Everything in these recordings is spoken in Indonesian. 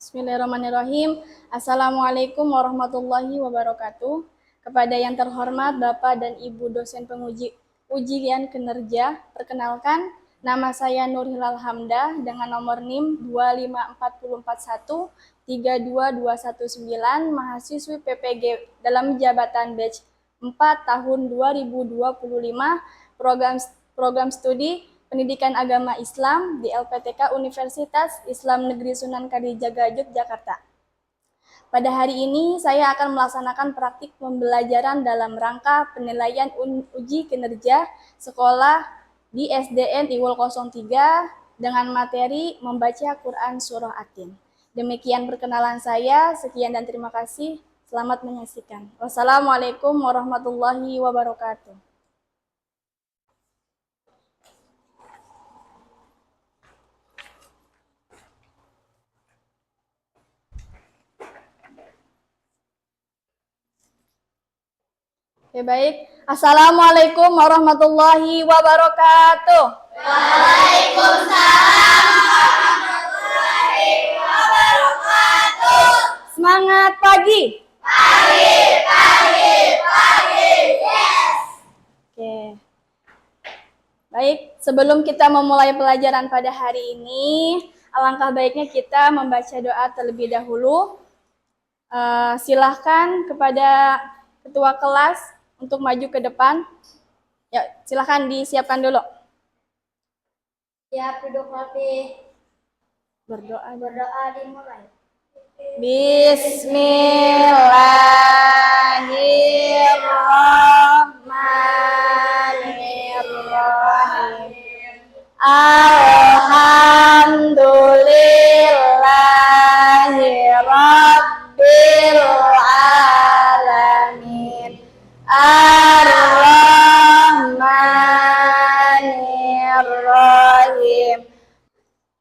Bismillahirrahmanirrahim. Assalamualaikum warahmatullahi wabarakatuh. Kepada yang terhormat Bapak dan Ibu dosen penguji ujian kinerja, perkenalkan nama saya Nur Hilal Hamdah dengan nomor NIM 25441 32219, mahasiswi PPG dalam jabatan batch 4 tahun 2025, program studi Pendidikan Agama Islam di LPTK Universitas Islam Negeri Sunan Kalijaga, Yogyakarta. Pada hari ini saya akan melaksanakan praktik pembelajaran dalam rangka penilaian uji kinerja sekolah di SDN Iwul 03 dengan materi membaca Quran Surah Atin. Demikian perkenalan saya, sekian dan terima kasih. Selamat menyaksikan. Wassalamualaikum warahmatullahi wabarakatuh. Oke, baik. Assalamualaikum warahmatullahi wabarakatuh. Waalaikumsalam warahmatullahi wabarakatuh. Semangat pagi. Pagi, yes. Oke. Baik, sebelum kita memulai pelajaran pada hari ini, alangkah baiknya kita membaca doa terlebih dahulu. Silahkan kepada ketua kelas untuk maju ke depan. Ya, silahkan disiapkan dulu. Siap, duduk rapi. Berdoa Dimulai. Bismillahirrahmanirrahim. Alhamdulillahirabbil alamin. Ar-Rahmanir-Rahim.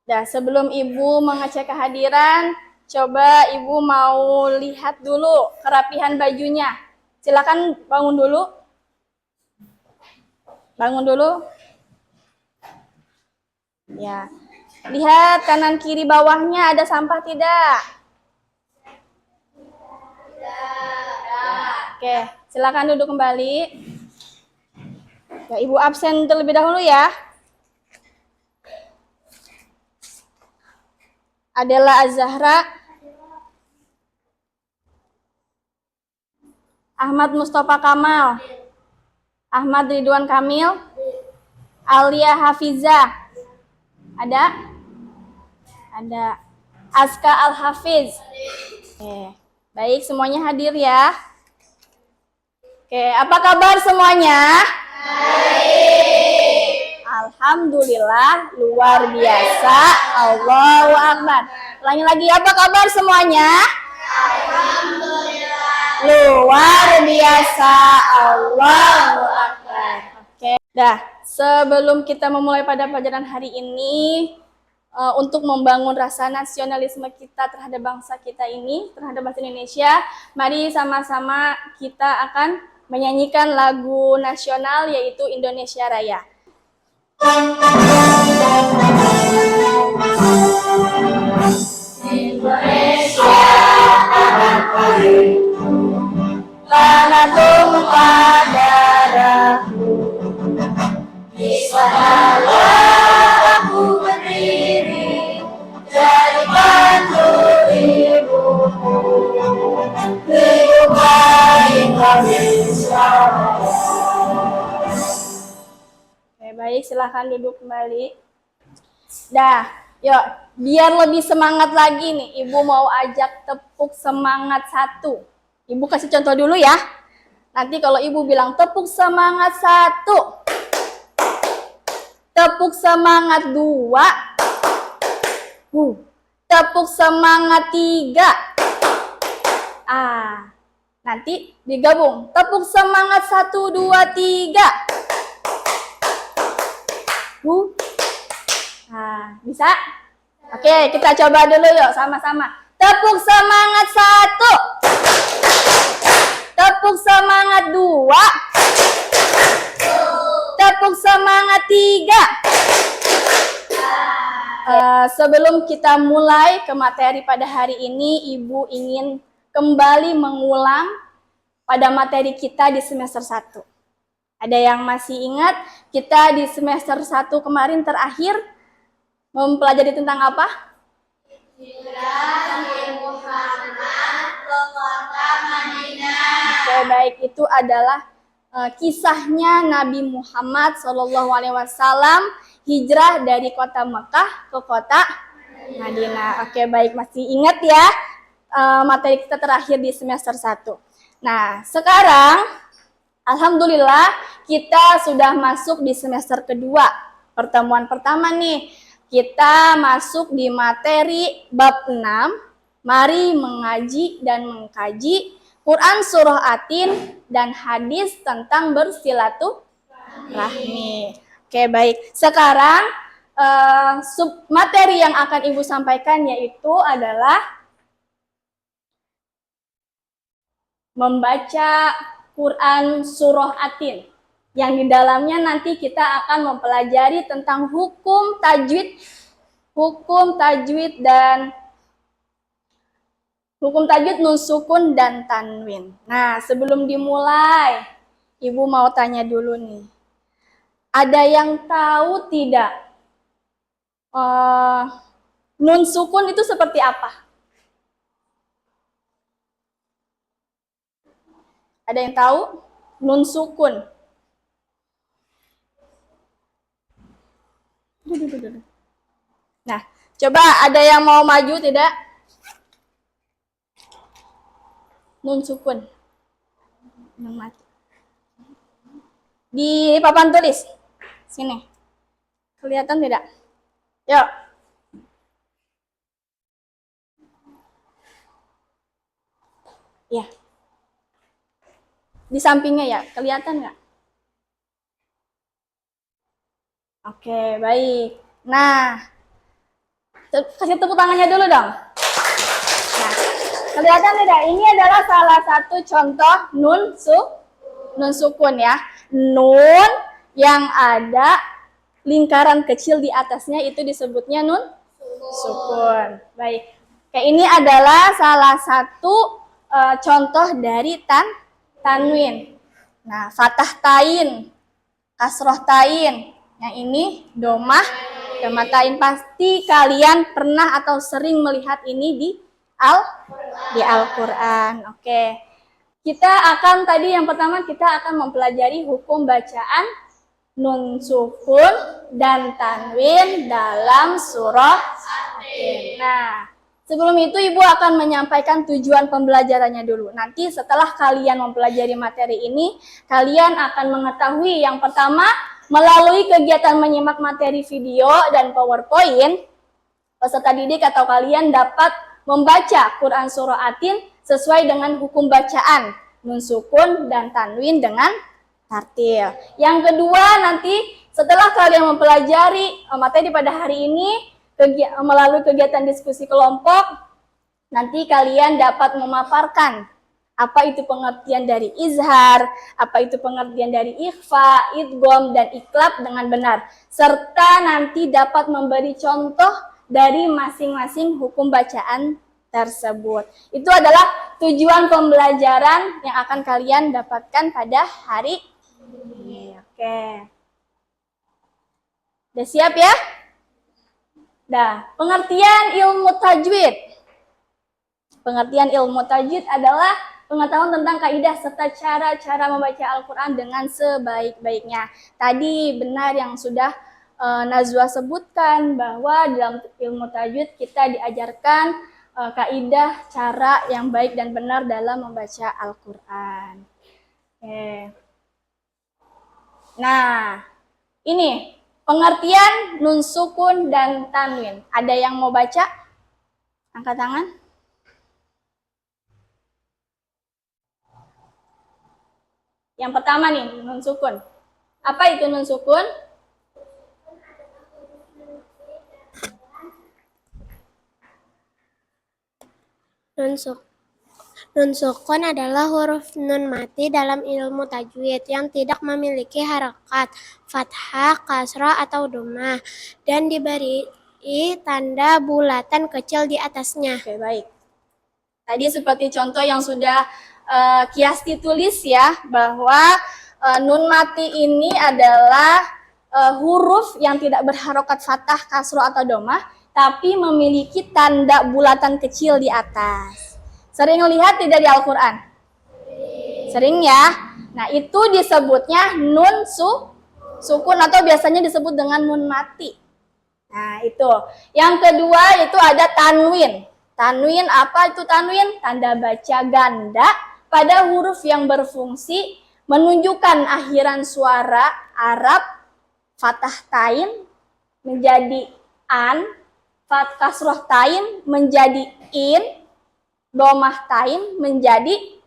Nah, sebelum Ibu mengecek kehadiran, coba Ibu mau lihat dulu kerapihan bajunya. Silakan bangun dulu. Bangun dulu. Ya. Lihat kanan kiri bawahnya ada sampah tidak? Oke, silakan duduk kembali. Ya, Ibu absen terlebih dahulu ya. Adela Az-Zahra, Ahmad Mustafa Kamal, Ahmad Ridwan Kamil, Alia Hafizah. Ada? Ada. Aska Al-Hafiz. Oke. Baik, semuanya hadir ya. Oke, apa kabar semuanya? Baik. Alhamdulillah, luar biasa. Allahu Akbar. Ulangi lagi, apa kabar semuanya? Alhamdulillah. Luar biasa. Allahu Akbar. Oke, dah. Sebelum kita memulai pada pelajaran hari ini, untuk membangun rasa nasionalisme kita terhadap bangsa kita ini, terhadap bangsa Indonesia, mari sama-sama kita akan menyanyikan lagu nasional yaitu Indonesia Raya. Indonesia tanah tumpah darahku, di sanalah aku berdiri, jadi bantu ibuku. Hiduplah Indonesia. Oke, baik, silahkan duduk kembali. Dah, yuk, biar lebih semangat lagi nih, Ibu mau ajak tepuk semangat 1. Ibu kasih contoh dulu ya. Nanti kalau Ibu bilang tepuk semangat 1, tepuk semangat 2, tepuk semangat 3. Nanti digabung. Tepuk semangat 1, 2, 3. Bisa? Oke, kita coba dulu yuk sama-sama. Tepuk semangat 1. Tepuk semangat 2. Tepuk semangat 3. Sebelum kita mulai ke materi pada hari ini, Ibu ingin kembali mengulang pada materi kita di semester 1. Ada yang masih ingat kita di semester 1 kemarin terakhir mempelajari tentang apa? Hijrah Nabi Muhammad ke kota Madinah. Oke, baik, itu adalah kisahnya Nabi Muhammad SAW hijrah dari kota Mekah ke kota Madinah. Oke, baik, masih ingat ya materi kita terakhir di semester 1. Nah, sekarang alhamdulillah kita sudah masuk di semester kedua. Pertemuan pertama nih, kita masuk di materi bab 6. Mari mengaji dan mengkaji Quran Surah Atin dan hadis tentang bersilaturahmi. Oke, baik. Sekarang sub materi yang akan Ibu sampaikan yaitu adalah membaca Quran Surah Atin. Yang di dalamnya nanti kita akan mempelajari tentang hukum tajwid nun sukun dan tanwin. Nah, sebelum dimulai, Ibu mau tanya dulu nih. Ada yang tahu tidak nun sukun itu seperti apa? Ada yang tahu nun sukun? Nah, coba ada yang mau maju tidak? Nun sukun. Yang mati. Di papan tulis. Sini. Kelihatan tidak? Yuk. Ya. Di sampingnya ya, kelihatan nggak? Oke, baik. Nah, kasih tepuk tangannya dulu dong. Nah, kelihatan tidak? Ini adalah salah satu contoh nun sukun ya. Nun yang ada lingkaran kecil di atasnya itu disebutnya nun sukun. Baik. Oke, ini adalah salah satu contoh dari tanwin. Nah, fathah tain, kasroh tain. Yang ini domah tain. Pasti kalian pernah atau sering melihat ini di Al-Quran. Oke. Yang pertama kita akan mempelajari hukum bacaan nun sukun dan tanwin dalam surah Atin. Nah, sebelum itu Ibu akan menyampaikan tujuan pembelajarannya dulu. Nanti setelah kalian mempelajari materi ini, kalian akan mengetahui yang pertama, melalui kegiatan menyimak materi video dan PowerPoint, peserta didik atau kalian dapat membaca Quran Surah Atin sesuai dengan hukum bacaan nun sukun dan tanwin dengan tartil. Yang kedua, nanti setelah kalian mempelajari materi pada hari ini melalui kegiatan diskusi kelompok, nanti kalian dapat memaparkan apa itu pengertian dari izhar, apa itu pengertian dari ikhfa, idgham, dan iklab dengan benar. Serta nanti dapat memberi contoh dari masing-masing hukum bacaan tersebut. Itu adalah tujuan pembelajaran yang akan kalian dapatkan pada hari ini. Oke. Udah siap ya? Nah, pengertian ilmu tajwid. Pengertian ilmu tajwid adalah pengetahuan tentang kaidah serta cara-cara membaca Al-Quran dengan sebaik-baiknya. Tadi benar yang sudah Najwa sebutkan bahwa dalam ilmu tajwid kita diajarkan kaidah cara yang baik dan benar dalam membaca Al-Quran. Oke. Nah, ini pengertian nun sukun dan tanwin. Ada yang mau baca? Angkat tangan. Yang pertama nih, nun sukun. Apa itu nun sukun? Nun sukun adalah huruf nun mati dalam ilmu tajwid yang tidak memiliki harakat, fathah, kasrah, atau dhammah dan diberi tanda bulatan kecil di atasnya. Oke, baik. Tadi seperti contoh yang sudah Kiasti tulis ya, bahwa nun mati ini adalah huruf yang tidak berharokat fathah, kasroh atau domah, tapi memiliki tanda bulatan kecil di atas. Sering lihat tidak di Al-Quran? Sering ya. Nah, itu disebutnya nun sukun atau biasanya disebut dengan nun mati. Nah, itu. Yang kedua itu ada tanwin. Tanwin, apa itu tanwin? Tanda baca ganda pada huruf yang berfungsi menunjukkan akhiran suara Arab, fathah tain menjadi an, kasroh tain menjadi in, domah tain menjadi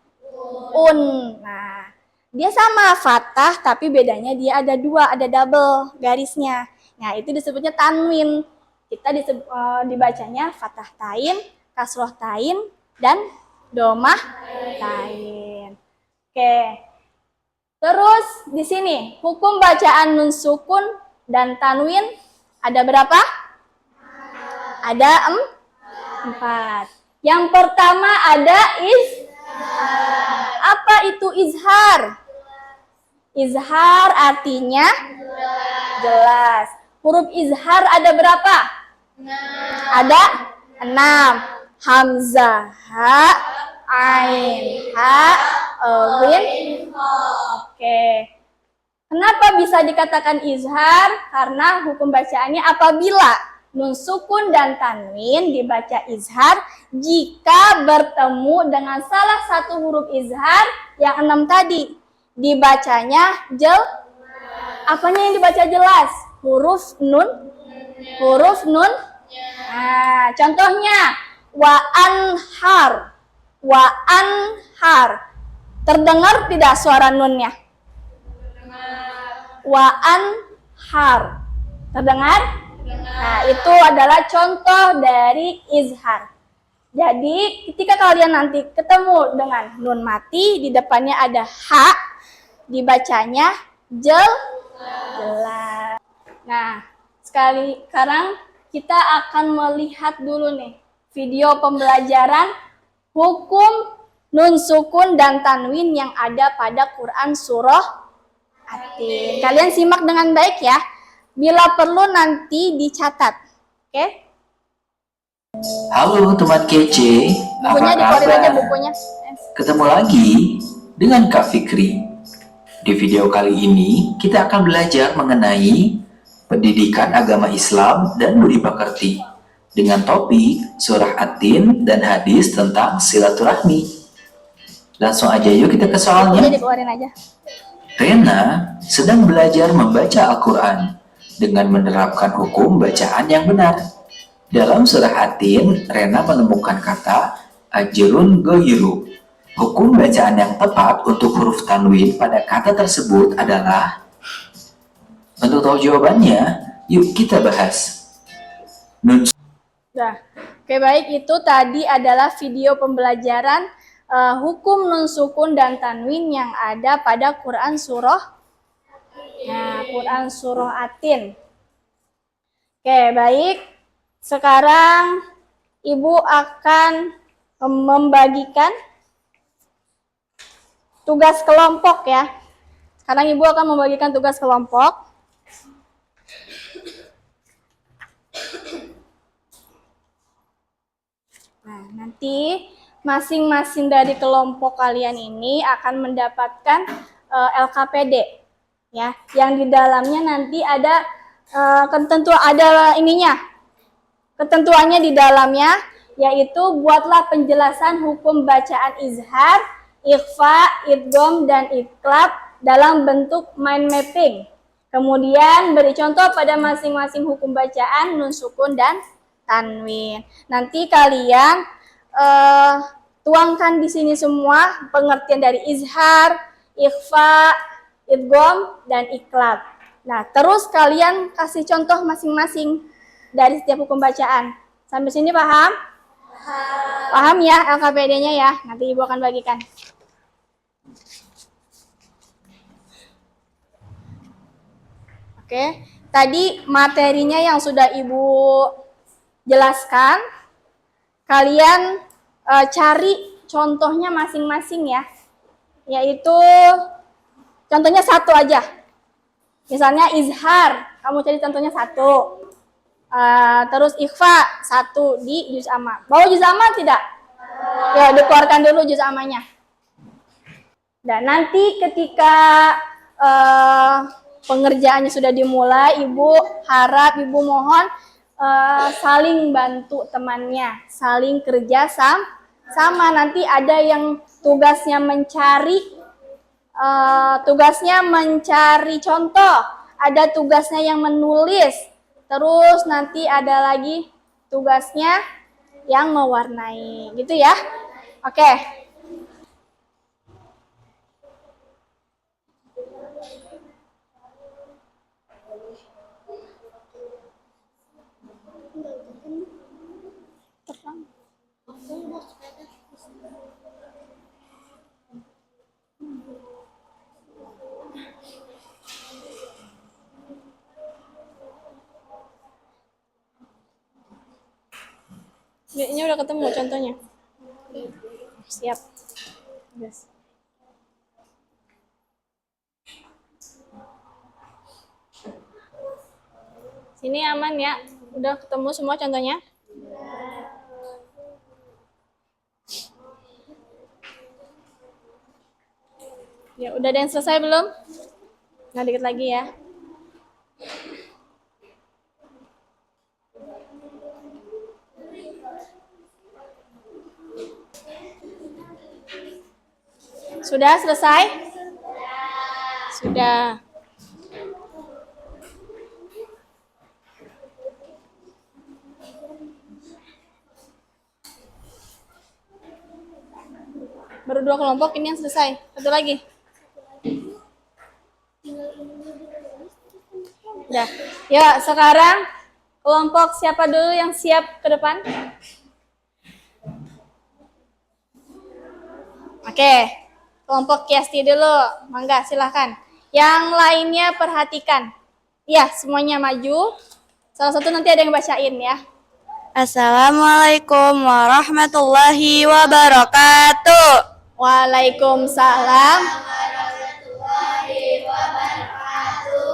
un. Nah, dia sama fathah tapi bedanya dia ada dua, ada double garisnya. Nah, itu disebutnya tanwin. Kita dibacanya fathah tain, kasroh tain, dan domah tain. Oke. Terus di sini hukum bacaan nun sukun dan tanwin ada berapa? Ada 4. Yang pertama ada apa itu izhar? Izhar artinya jelas. Huruf izhar ada berapa? 6. Ada 6. Hamzah, ha, ain, ha, win. Oke. Kenapa bisa dikatakan izhar? Karena hukum bacaannya apabila nun sukun dan tanwin dibaca izhar jika bertemu dengan salah satu huruf izhar yang 6 tadi. Dibacanya apanya yang dibaca jelas? Huruf nun. Huruf nun. Nah, contohnya wa anhar. Wa anhar. Terdengar tidak suara nunnya? Wa anhar. Terdengar? Nah, itu adalah contoh dari izhar. Jadi, ketika kalian nanti ketemu dengan nun mati, di depannya ada ha, dibacanya jelas. Nah, sekarang kita akan melihat dulu nih video pembelajaran hukum nun sukun dan tanwin yang ada pada Quran surah At-Tin. Kalian simak dengan baik ya. Bila perlu nanti dicatat. Oke? Halo teman kece, Bukunya apa dikeluarin aja kabar? bukunya. Ketemu lagi dengan Kak Fikri. Di video kali ini kita akan belajar mengenai pendidikan agama Islam dan budi pekerti dengan topik surah At-Tin dan hadis tentang silaturahmi. Langsung aja yuk kita ke Bukunya soalnya. dikeluarin aja. Rena sedang belajar membaca Al-Quran dengan menerapkan hukum bacaan yang benar. Dalam surah At-Tin, Rena menemukan kata ajrun goyiru. Hukum bacaan yang tepat untuk huruf tanwin pada kata tersebut adalah, untuk tahu jawabannya, yuk kita bahas. Nun Nah, oke baik, itu tadi adalah video pembelajaran hukum nun sukun dan tanwin yang ada pada Quran surah Quran surah At-Tin. Oke, baik. Sekarang Ibu akan membagikan tugas kelompok ya. Sekarang Ibu akan membagikan tugas kelompok. Nah, nanti masing-masing dari kelompok kalian ini akan mendapatkan LKPD ya, yang di dalamnya nanti ada ketentuannya di dalamnya, yaitu buatlah penjelasan hukum bacaan izhar, ikhfa, idgham dan iqlab dalam bentuk mind mapping. Kemudian beri contoh pada masing-masing hukum bacaan nun sukun dan tanwin. Nanti kalian tuangkan di sini semua pengertian dari izhar, ikhfa, idgham dan iqlab. Nah, terus kalian kasih contoh masing-masing dari setiap hukum bacaan. Sampai sini paham? Paham ya LKPD-nya ya? Nanti Ibu akan bagikan. Oke, tadi materinya yang sudah Ibu jelaskan, kalian cari contohnya masing-masing ya. Yaitu contohnya satu aja. Misalnya izhar, kamu cari contohnya satu. Terus ikhfa satu di juz amma. Bawa juz amma tidak? Ya, dikeluarkan dulu juz ammanya. Dan nanti ketika pengerjaannya sudah dimulai, ibu mohon saling bantu temannya, saling kerja sama. Nanti ada yang tugasnya mencari contoh, ada tugasnya yang menulis, terus nanti ada lagi tugasnya yang mewarnai, gitu ya. Oke. Ini udah ketemu contohnya. Siap. Yes. Sini aman ya? Udah ketemu semua contohnya? Ya, udah ada yang selesai belum? Nah, dikit lagi ya. Sudah selesai? Sudah. Baru 2 kelompok, ini yang selesai. Satu lagi. Udah. Ya, sekarang kelompok siapa dulu yang siap ke depan? Oke. Kelompok Kiasti dulu. Mangga, silahkan. Yang lainnya perhatikan. Iya, semuanya maju. Salah satu nanti ada yang bacain ya. Assalamualaikum warahmatullahi wabarakatuh. Waalaikumsalam.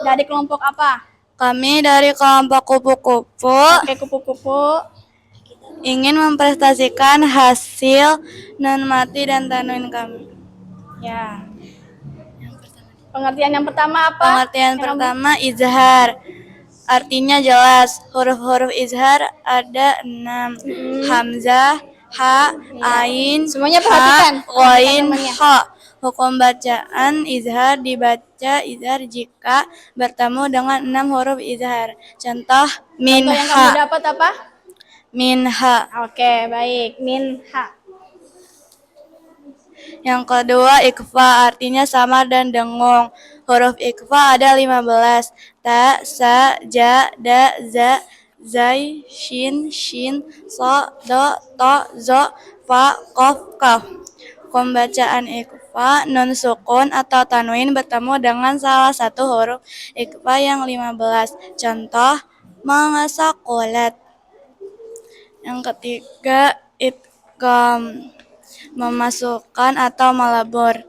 Dari kelompok apa? Kami dari kelompok kupu-kupu Oke, kupu-kupu. ingin mempresentasikan hasil nun mati dan tanwin kami. Ya. Pengertian yang pertama apa? Pengertian pertama izhar. Artinya jelas. Huruf-huruf izhar ada 6. Hamzah, ha, ain, Semuanya perhatikan. ghain, Teman-temannya. ha. Hukum bacaan izhar dibaca izhar jika bertemu dengan 6 huruf izhar. Contoh Contoh yang kamu minha. dapat apa? Minha. Oke, baik. Minha. Yang kedua ikhfa, artinya samar dan dengung. Huruf ikhfa ada 15. Ta, sa, ja, da, za, zai, shin, so, do, to, zo, fa, kof, kaf. Pembacaan ikhfa nun sukun atau tanwin bertemu dengan salah satu huruf ikhfa yang 15. Contoh mengesakulat. Yang ketiga idgham, memasukkan atau melebur.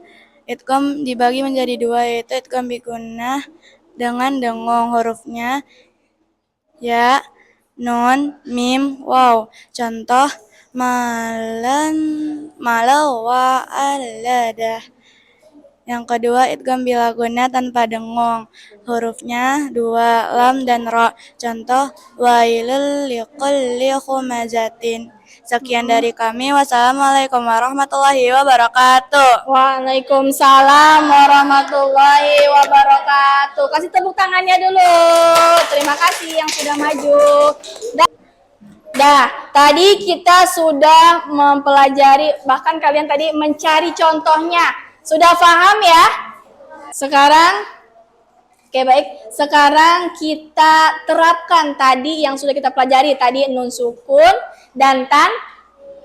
Idgham dibagi menjadi 2, yaitu idgham bigunnah dengan dengung, hurufnya ya, nun, mim, waw. Contoh malau wa aladah. Yang kedua idgham bila gunnah tanpa dengung, hurufnya 2, lam dan ra. Contoh wailul likulli humazatin. Sekian dari kami. Wassalamualaikum warahmatullahi wabarakatuh. Waalaikumsalam warahmatullahi wabarakatuh. Kasih tepuk tangannya dulu. Terima kasih yang sudah maju. Tadi kita sudah mempelajari, bahkan kalian tadi mencari contohnya. Sudah paham ya? Sekarang, oke baik. Sekarang kita terapkan tadi yang sudah kita pelajari. Tadi nun sukun dan tan.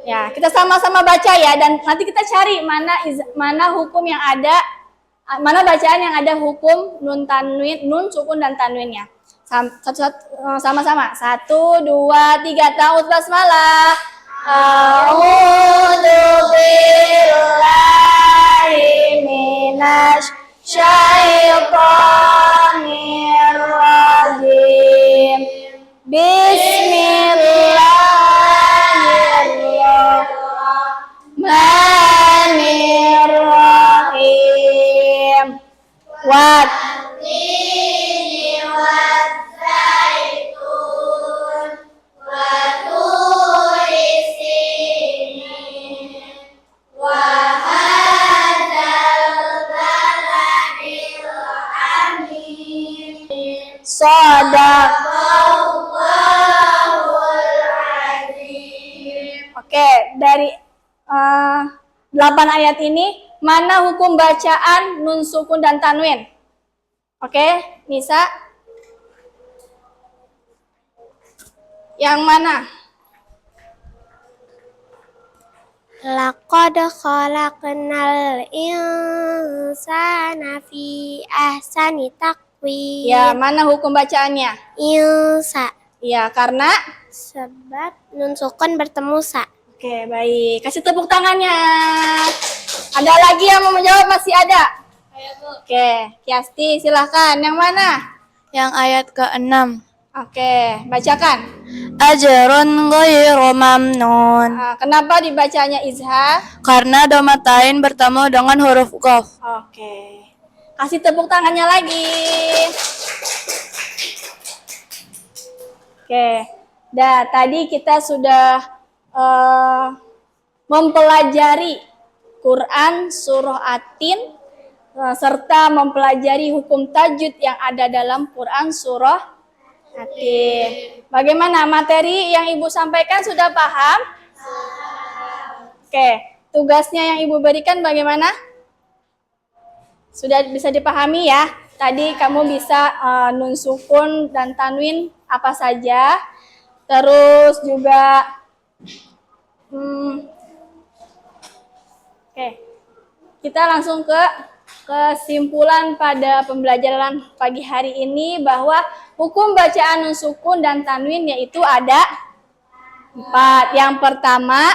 Ya, kita sama-sama baca ya. Dan nanti kita cari mana hukum yang ada, mana bacaan yang ada hukum nun tanwin, nun sukun dan tanwinnya. Sama-sama. 1, 2, 3. Ta'awudz basmalah. A'udzu billahi minasy syaithanir rajim. Bismillahirrahmanirrahim. Wat Sadaq. Oke, dari 8 ayat ini, mana hukum bacaan nun sukun dan tanwin? Oke, Nisa? Yang mana? Laqad khalaqnal insana fi ahsani taqwim. Ya, mana hukum bacaannya? Insa. Ya, karena? Sebab nun sukun bertemu sa. Oke, baik. Kasih tepuk tangannya. Ada lagi yang mau menjawab? Masih ada? Oke, Kiasti silahkan. Yang mana? Yang ayat ke-6. Oke, bacakan. Ajrun ghairu mamnun. Kenapa dibacanya izhar? Karena domatain bertemu dengan huruf qaf. Oke. Kasih tepuk tangannya lagi. Oke. Tadi kita sudah mempelajari Quran surah At-Tin serta mempelajari hukum tajwid yang ada dalam Quran surah At-Tin. Bagaimana materi yang Ibu sampaikan, sudah paham? Oke, tugasnya yang Ibu berikan bagaimana? Sudah bisa dipahami ya? Tadi kamu bisa nun sukun dan tanwin apa saja. Terus juga oke. Kita langsung ke kesimpulan pada pembelajaran pagi hari ini bahwa hukum bacaan nun sukun dan tanwin yaitu ada 4. Yang pertama,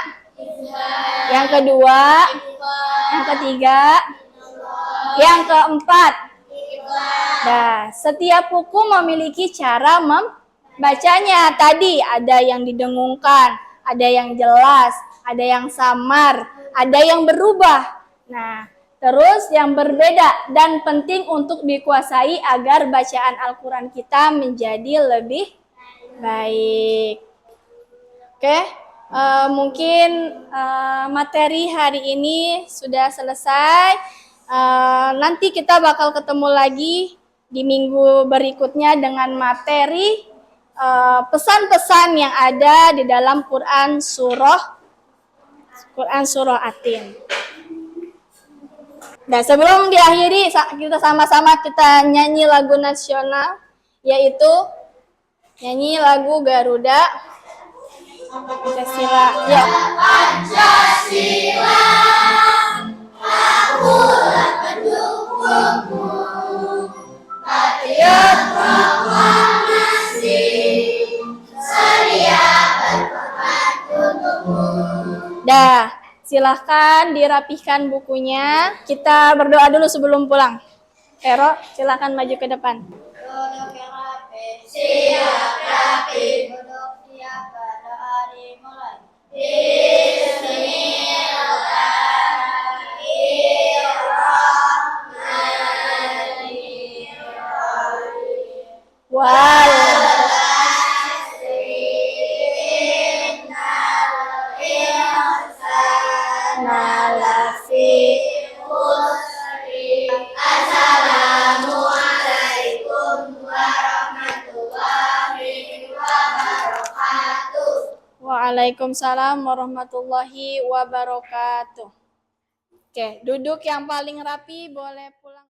yang kedua, yang ketiga, yang keempat. Setiap hukum memiliki cara membacanya. Tadi ada yang didengungkan, ada yang jelas, ada yang samar, ada yang berubah. Terus yang berbeda dan penting untuk dikuasai agar bacaan Al-Quran kita menjadi lebih baik. Oke, mungkin materi hari ini sudah selesai. Nanti kita bakal ketemu lagi di minggu berikutnya dengan materi pesan-pesan yang ada di dalam Quran surah At-Tin. Sebelum diakhiri, kita sama-sama kita nyanyi lagu nasional, yaitu nyanyi lagu Garuda Pancasila. Ya. Pancasila, akulah pendukungmu, patriot proklamasi, sedia berkorban untukmu. Silahkan dirapihkan bukunya. Kita berdoa dulu sebelum pulang. Vero, silahkan maju ke depan. Duduk yang rapi, siap rapi. Duduk siap, berdoa dimulai. Bismillahirrahmanirrahim. Waalaikumsalam warahmatullahi wabarakatuh. Oke, duduk yang paling rapi boleh.